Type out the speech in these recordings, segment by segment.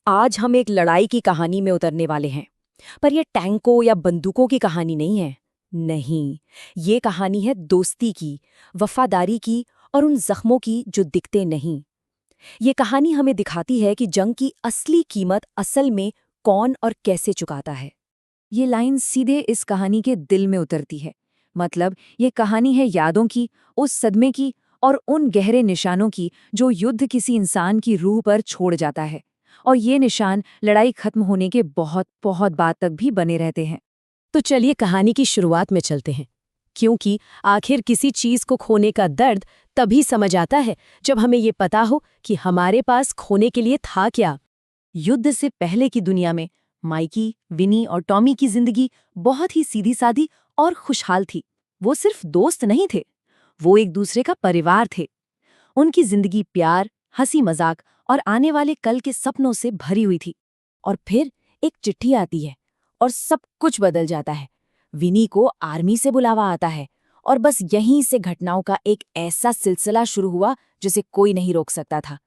आज हम एक लड़ाई की कहानी में उतरने वाले हैं। पर यह टैंकों या बंदूकों की कहानी नहीं है। नहीं, ये कहानी है दोस्ती की, वफादारी की और उन जख्मों की जो दिखते नहीं। ये कहानी हमें दिखाती है कि जंग की असली कीमत असल में कौन और कैसे चुकाता है। ये लाइन सीधे इस कहानी के दिल में उतरती है। मतलब ये कहानी है यादों की, उस सदमे की और उन गहरे निशानों की जो युद्ध किसी इंसान की रूह पर छोड़ जाता है। और ये निशान लड़ाई खत्म होने के बहुत बहुत बाद तक भी बने रहते हैं। तो चलिए कहानी की शुरुआत में चलते हैं, क्योंकि आखिर किसी चीज को खोने का दर्द तभी समझ आता है जब हमें ये पता हो कि हमारे पास खोने के लिए था क्या। युद्ध से पहले की दुनिया में माइकी, विनी और टॉमी की जिंदगी बहुत ही सीधी सादी और खुशहाल थी। वो सिर्फ दोस्त नहीं थे, वो एक दूसरे का परिवार थे। उनकी जिंदगी प्यार, हंसी मजाक और आने वाले कल के सपनों से भरी हुई थी। और फिर एक चिट्ठी आती है और सब कुछ बदल जाता है। विनी को आर्मी से बुलावा आता है और बस यहीं से घटनाओं का एक ऐसा सिलसिला शुरू हुआ जिसे कोई नहीं रोक सकता था।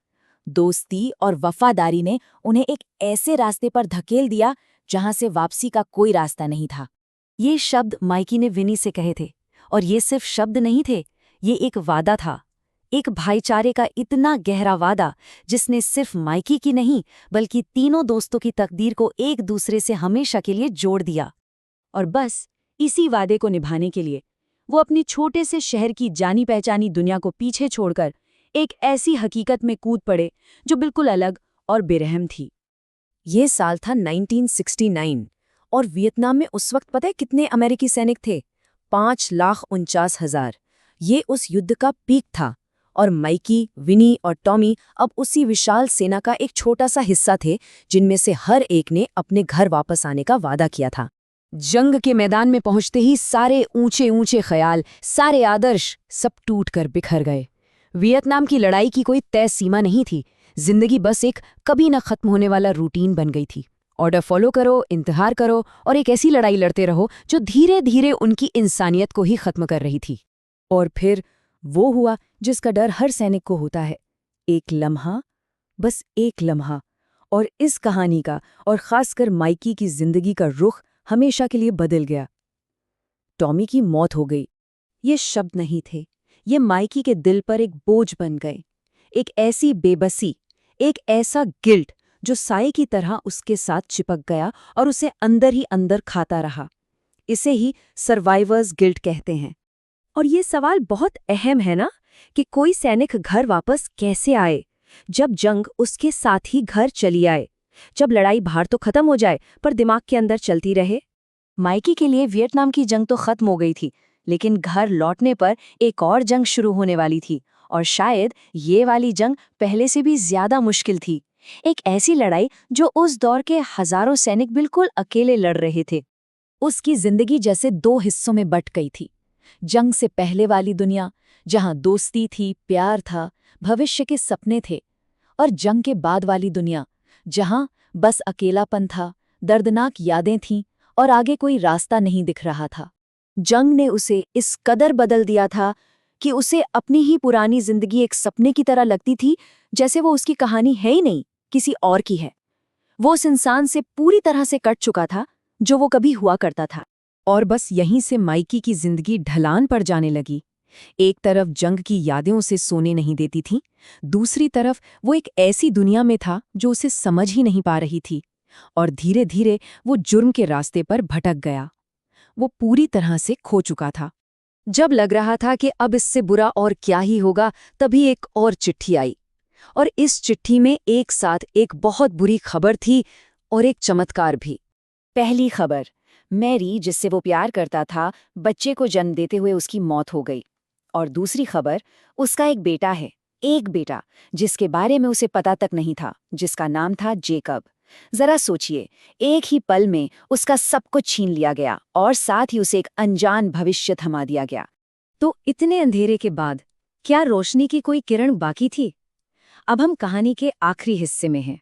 दोस्ती और वफादारी ने उन्हें एक ऐसे रास्ते पर धकेल दिया जहां से वापसी का कोई रास्ता नहीं था। ये शब्द माइकी ने विनी से कहे थे, और ये सिर्फ शब्द नहीं थे, ये एक वादा था। एक भाईचारे का इतना गहरा वादा जिसने सिर्फ माइकी की नहीं बल्कि तीनों दोस्तों की तकदीर को एक दूसरे से हमेशा के लिए जोड़ दिया। और बस इसी वादे को निभाने के लिए वो अपने छोटे से शहर की जानी पहचानी दुनिया को पीछे छोड़कर एक ऐसी हकीकत में कूद पड़े जो बिल्कुल अलग और बेरहम थी। ये साल था 1969 और वियतनाम में उस वक्त पता है कितने अमेरिकी सैनिक थे? 5,49,000। ये उस युद्ध का पीक था और माइकी, विनी और टॉमी अब उसी विशाल सेना का एक छोटा सा हिस्सा थे जिनमें से हर एक ने अपने घर वापस आने का वादा किया था। जंग के मैदान में पहुंचते ही सारे ऊंचे ऊंचे ख्याल, सारे आदर्श सब टूट कर बिखर गए। वियतनाम की लड़ाई की कोई तय सीमा नहीं थी। जिंदगी बस एक कभी न खत्म होने वाला रूटीन बन गई थी। ऑर्डर फॉलो करो, इंतजार करो और एक ऐसी लड़ाई लड़ते रहो जो धीरे धीरे उनकी इंसानियत को ही खत्म कर रही थी। और फिर वो हुआ जिसका डर हर सैनिक को होता है। एक लम्हा, बस एक लम्हा, और इस कहानी का और खासकर माइकी की जिंदगी का रुख हमेशा के लिए बदल गया। टॉमी की मौत हो गई। ये शब्द नहीं थे, ये माइकी के दिल पर एक बोझ बन गए। एक ऐसी बेबसी, एक ऐसा गिल्ट जो साए की तरह उसके साथ चिपक गया और उसे अंदर ही अंदर खाता रहा। इसे ही सर्वाइवर्स गिल्ट कहते हैं। और ये सवाल बहुत अहम है ना, कि कोई सैनिक घर वापस कैसे आए जब जंग उसके साथ ही घर चली आए, जब लड़ाई बाहर तो खत्म हो जाए पर दिमाग के अंदर चलती रहे। माइकी के लिए वियतनाम की जंग तो खत्म हो गई थी, लेकिन घर लौटने पर एक और जंग शुरू होने वाली थी, और शायद ये वाली जंग पहले से भी ज्यादा मुश्किल थी। एक ऐसी लड़ाई जो उस दौर के हजारों सैनिक बिल्कुल अकेले लड़ रहे थे। उसकी जिंदगी जैसे दो हिस्सों में बट गई थी। जंग से पहले वाली दुनिया जहां दोस्ती थी, प्यार था, भविष्य के सपने थे, और जंग के बाद वाली दुनिया जहां बस अकेलापन था, दर्दनाक यादें थीं और आगे कोई रास्ता नहीं दिख रहा था। जंग ने उसे इस कदर बदल दिया था कि उसे अपनी ही पुरानी जिंदगी एक सपने की तरह लगती थी, जैसे वो उसकी कहानी है ही नहीं, किसी और की है। वो उस इंसान से पूरी तरह से कट चुका था जो वो कभी हुआ करता था। और बस यहीं से माइकी की जिंदगी ढलान पर जाने लगी। एक तरफ जंग की यादें उसे सोने नहीं देती थीं, दूसरी तरफ वो एक ऐसी दुनिया में था जो उसे समझ ही नहीं पा रही थी, और धीरे धीरे वो जुर्म के रास्ते पर भटक गया। वो पूरी तरह से खो चुका था। जब लग रहा था कि अब इससे बुरा और क्या ही होगा, तभी एक और चिट्ठी आई, और इस चिट्ठी में एक साथ एक बहुत बुरी खबर थी और एक चमत्कार भी। पहली खबर, मैरी जिससे वो प्यार करता था, बच्चे को जन्म देते हुए उसकी मौत हो गई। और दूसरी खबर, उसका एक बेटा है, एक बेटा जिसके बारे में उसे पता तक नहीं था, जिसका नाम था जेकब। जरा सोचिए, एक ही पल में उसका सब कुछ छीन लिया गया और साथ ही उसे एक अनजान भविष्य थमा दिया गया। तो इतने अंधेरे के बाद क्या रोशनी की कोई किरण बाकी थी? अब हम कहानी के आखिरी हिस्से में हैं।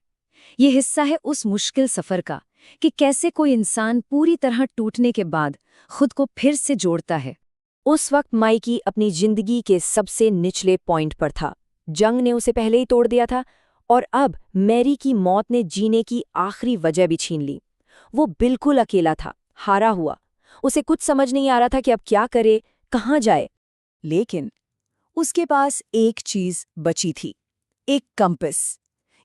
ये हिस्सा है उस मुश्किल सफर का कि कैसे कोई इंसान पूरी तरह टूटने के बाद खुद को फिर से जोड़ता है। उस वक्त माइकी अपनी जिंदगी के सबसे निचले पॉइंट पर था। जंग ने उसे पहले ही तोड़ दिया था और अब मैरी की मौत ने जीने की आखिरी वजह भी छीन ली। वो बिल्कुल अकेला था, हारा हुआ। उसे कुछ समझ नहीं आ रहा था कि अब क्या करे, कहाँ जाए। लेकिन उसके पास एक चीज बची थी, एक कंपास।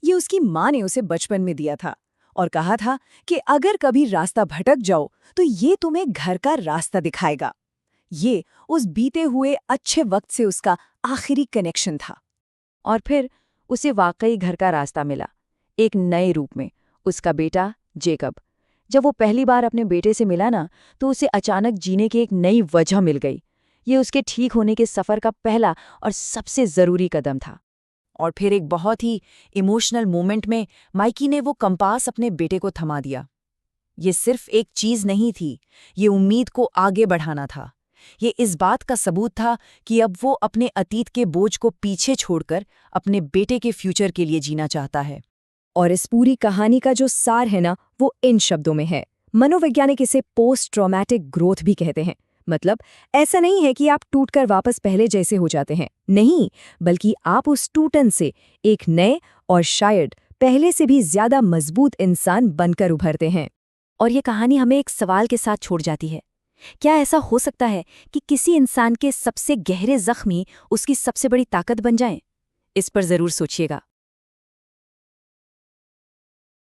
ये उसकी माँ ने उसे बचपन में दिया था और कहा था कि अगर कभी रास्ता भटक जाओ तो ये तुम्हें घर का रास्ता दिखाएगा। ये उस बीते हुए अच्छे वक्त से उसका आखिरी कनेक्शन था। और फिर उसे वाकई घर का रास्ता मिला, एक नए रूप में, उसका बेटा जेकब। जब वो पहली बार अपने बेटे से मिला ना, तो उसे अचानक जीने की एक नई वजह मिल गई। ये उसके ठीक होने के सफ़र का पहला और सबसे ज़रूरी कदम था। और फिर एक बहुत ही इमोशनल मोमेंट में माइकी ने वो कंपास अपने बेटे को थमा दिया। ये सिर्फ एक चीज़ नहीं थी, ये उम्मीद को आगे बढ़ाना था। ये इस बात का सबूत था कि अब वो अपने अतीत के बोझ को पीछे छोड़कर अपने बेटे के फ्यूचर के लिए जीना चाहता है। और इस पूरी कहानी का जो सार है ना, वो इन शब्दों में है। मनोवैज्ञानिक इसे पोस्ट ट्रॉमेटिक ग्रोथ भी कहते हैं। मतलब ऐसा नहीं है कि आप टूटकर वापस पहले जैसे हो जाते हैं, नहीं, बल्कि आप उस टूटन से एक नए और शायद पहले से भी ज्यादा मजबूत इंसान बनकर उभरते हैं। और ये कहानी हमें एक सवाल के साथ छोड़ जाती है। क्या ऐसा हो सकता है कि किसी इंसान के सबसे गहरे जख्म ही उसकी सबसे बड़ी ताकत बन जाएं? इस पर जरूर सोचिएगा।